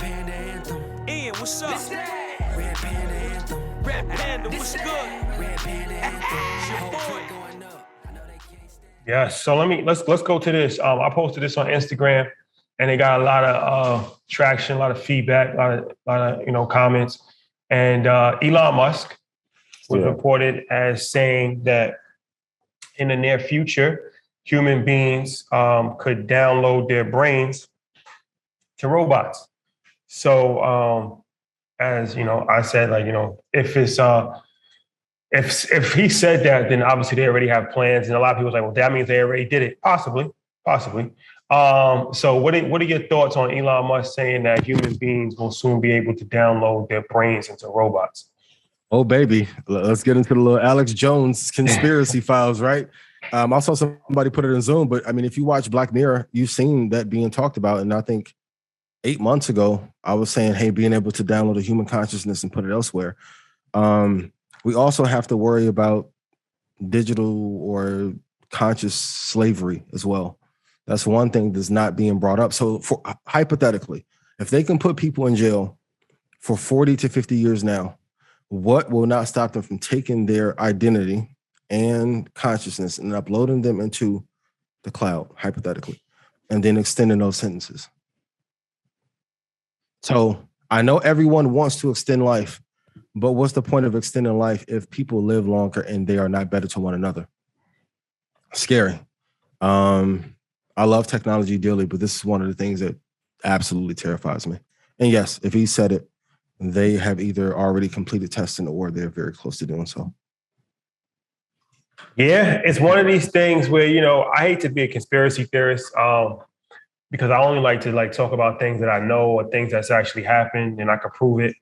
Panda anthem. Ian, what's up? Red Panda anthem. Red Panda, what's good? Red Panda anthem. Your boy. Going up. I know they can't stand. Yes. So let's go to this. I posted this on Instagram, and it got a lot of traction, a lot of feedback, a lot of comments. And Elon Musk was reported as saying that in the near future, human beings could download their brains to robots. So as I said, if it's if he said that, then obviously they already have plans, and a lot of people are like, well, that means they already did it. Possibly. So what are your thoughts on Elon Musk saying that human beings will soon be able to download their brains into robots? Oh, baby. Let's get into the little Alex Jones conspiracy files, right? I saw somebody put it in Zoom, but I mean, if you watch Black Mirror, you've seen that being talked about. And I think 8 months ago, I was saying, hey, being able to download a human consciousness and put it elsewhere. We also have to worry about digital or conscious slavery as well. That's one thing that's not being brought up. So hypothetically, if they can put people in jail for 40 to 50 years now, what will not stop them from taking their identity and consciousness and uploading them into the cloud, hypothetically, and then extending those sentences? So I know everyone wants to extend life, but what's the point of extending life if people live longer and they are not better to one another? Scary. I love technology dearly, but this is one of the things that absolutely terrifies me. And yes, if he said it, they have either already completed testing or they're very close to doing so. Yeah, it's one of these things where, I hate to be a conspiracy theorist because I only like to talk about things that I know or things that's actually happened and I can prove it.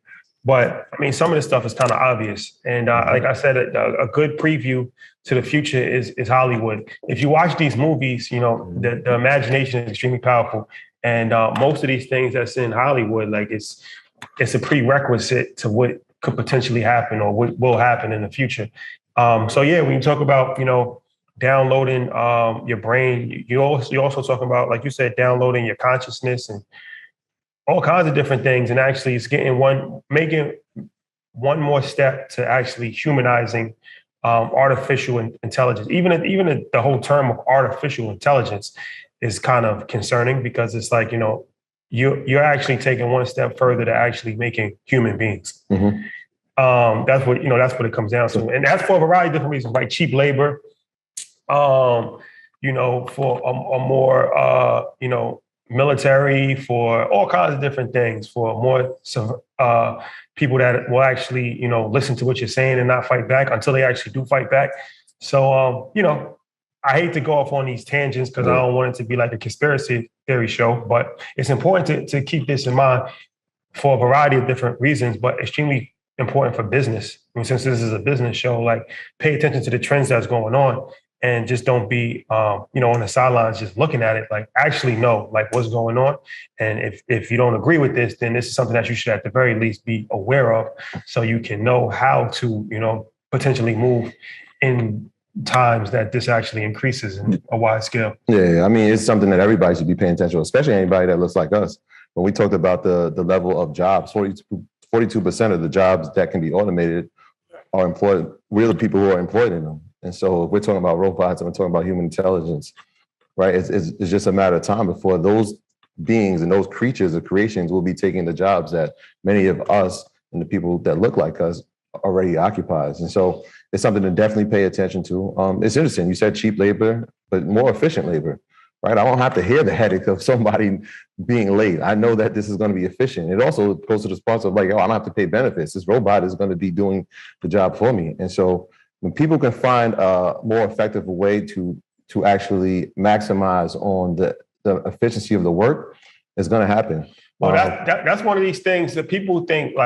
But I mean, some of this stuff is kind of obvious. And like I said, a good preview to the future is Hollywood. If you watch these movies, the imagination is extremely powerful. And most of these things that's in Hollywood, it's a prerequisite to what could potentially happen or what will happen in the future. So yeah, when you talk about, downloading your brain, you're also talking about, like you said, downloading your consciousness and all kinds of different things. And actually it's making one more step to actually humanizing artificial intelligence. Even the whole term of artificial intelligence is kind of concerning because it's like, you're actually taking one step further to actually making human beings. Mm-hmm. That's what it comes down to. And that's for a variety of different reasons, like cheap labor, for a more, military, for all kinds of different things, for more people that will actually, listen to what you're saying and not fight back until they actually do fight back. So, I hate to go off on these tangents because I don't want it to be like a conspiracy theory show, but it's important to keep this in mind for a variety of different reasons, but extremely important for business. I mean, since this is a business show, pay attention to the trends that's going on and just don't be, on the sidelines just looking at it. Actually know what's going on. And if you don't agree with this, then this is something that you should at the very least be aware of so you can know how to, potentially move in times that this actually increases in a wide scale. Yeah, I mean, it's something that everybody should be paying attention to, especially anybody that looks like us. When we talked about the level of jobs, 42% of the jobs that can be automated are employed. We're the people who are employed in them. And so if we're talking about robots and we're talking about human intelligence, right, it's just a matter of time before those beings and those creatures or creations will be taking the jobs that many of us and the people that look like us already occupies. And so it's something to definitely pay attention to. It's interesting. You said cheap labor, but more efficient labor, right? I don't have to hear the headache of somebody being late. I know that this is going to be efficient. It also goes to the spots of I don't have to pay benefits. This robot is going to be doing the job for me. And so when people can find a more effective way to actually maximize on the efficiency of the work, it's going to happen. Well, that's one of these things that people think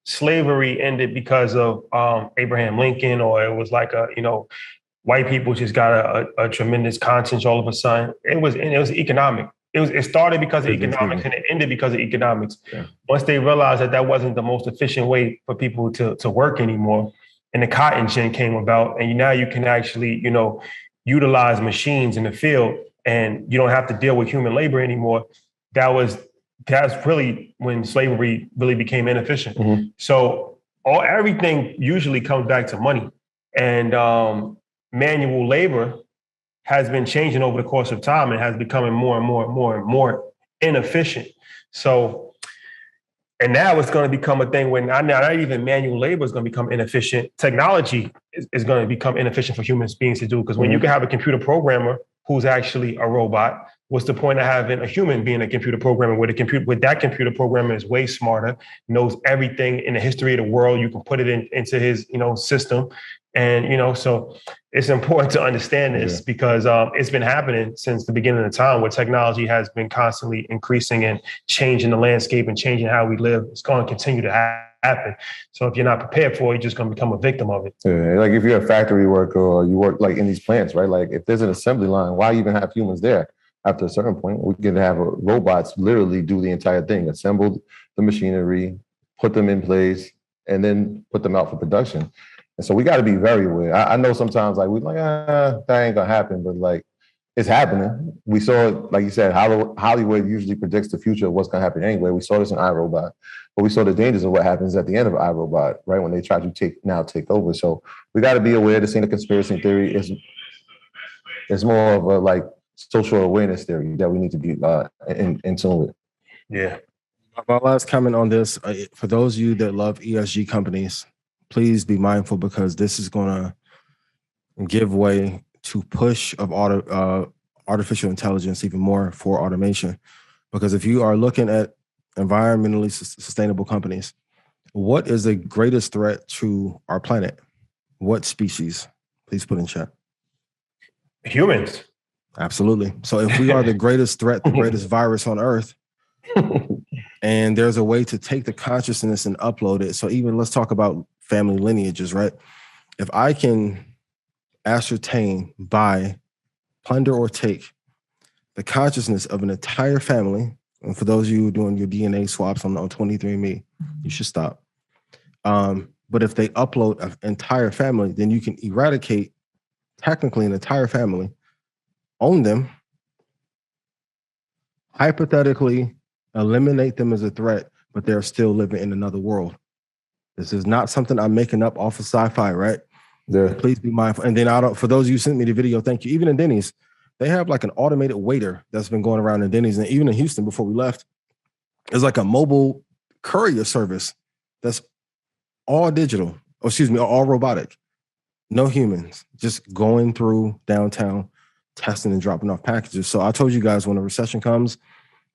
slavery ended because of Abraham Lincoln, or it was white people just got a tremendous conscience all of a sudden. It was economic. It started because of economics and it ended because of economics. Yeah. Once they realized that wasn't the most efficient way for people to work anymore, and the cotton gin came about, and now you can actually, utilize machines in the field and you don't have to deal with human labor anymore. That was that's really when slavery really became inefficient. Mhm. So everything usually comes back to money, and manual labor has been changing over the course of time and has becoming more and more and more and more inefficient. So, and now it's going to become a thing when not even manual labor is going to become inefficient. Technology is going to become inefficient for human beings to do, because when you can have a computer programmer who's actually a robot, what's the point of having a human being a computer programmer where that computer programmer is way smarter, knows everything in the history of the world. You can put it into his, system. And, so it's important to understand this because it's been happening since the beginning of the time, where technology has been constantly increasing and changing the landscape and changing how we live. It's going to continue to happen. So if you're not prepared for it, you're just going to become a victim of it. Yeah, like if you're a factory worker or you work like in these plants, right? Like if there's an assembly line, why even have humans there? After a certain point, we can have robots literally do the entire thing, assemble the machinery, put them in place, and then put them out for production. And so we got to be very aware. I know sometimes like we're like, that ain't gonna happen, but like it's happening. We saw it, like you said, Hollywood usually predicts the future of what's gonna happen anyway. We saw this in iRobot, but we saw the dangers of what happens at the end of iRobot, right? When they try to take over. So we got to be aware. This ain't a conspiracy theory. It's more of a like social awareness theory that we need to be in tune with. Yeah. My last comment on this, for those of you that love ESG companies, please be mindful, because this is going to give way to push of artificial intelligence even more for automation. Because if you are looking at environmentally sustainable companies, what is the greatest threat to our planet? What species? Please put in chat. Humans. Absolutely. So if we are the greatest threat, the greatest virus on Earth, and there's a way to take the consciousness and upload it. So even let's talk about family lineages, right? If I can ascertain, buy, plunder, or take the consciousness of an entire family, and for those of you doing your DNA swaps on 23andMe, you should stop. But if they upload an entire family, then you can eradicate technically an entire family, own them, hypothetically eliminate them as a threat, but they're still living in another world. This is not something I'm making up off of sci-fi, right? Yeah. Please be mindful. And then for those of you who sent me the video, thank you. Even in Denny's, they have like an automated waiter that's been going around in Denny's. And even in Houston, before we left, it's like a mobile courier service that's all digital, all robotic. No humans, just going through downtown, testing and dropping off packages. So I told you guys, when a recession comes,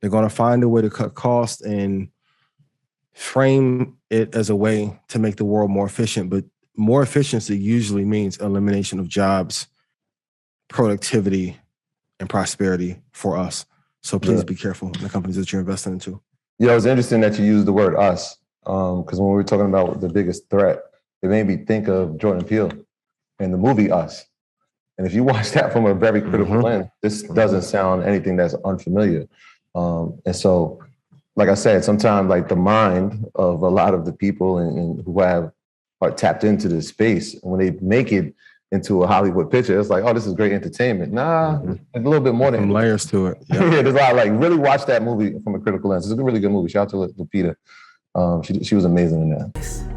they're going to find a way to cut costs and frame it as a way to make the world more efficient. But more efficiency usually means elimination of jobs, productivity, and prosperity for us. So please be careful in the companies that you're investing into. Yeah, it was interesting that you used the word us, because when we were talking about the biggest threat, it made me think of Jordan Peele and the movie Us. And if you watch that from a very critical lens, this doesn't sound anything that's unfamiliar. And so, like I said, sometimes like the mind of a lot of the people and who are tapped into this space, when they make it into a Hollywood picture, it's like, oh, this is great entertainment. Nah, there's a little bit more than some layers to it. Yeah. Yeah, there's a lot. Like, really watch that movie from a critical lens. It's a really good movie. Shout out to Lupita. She was amazing in that.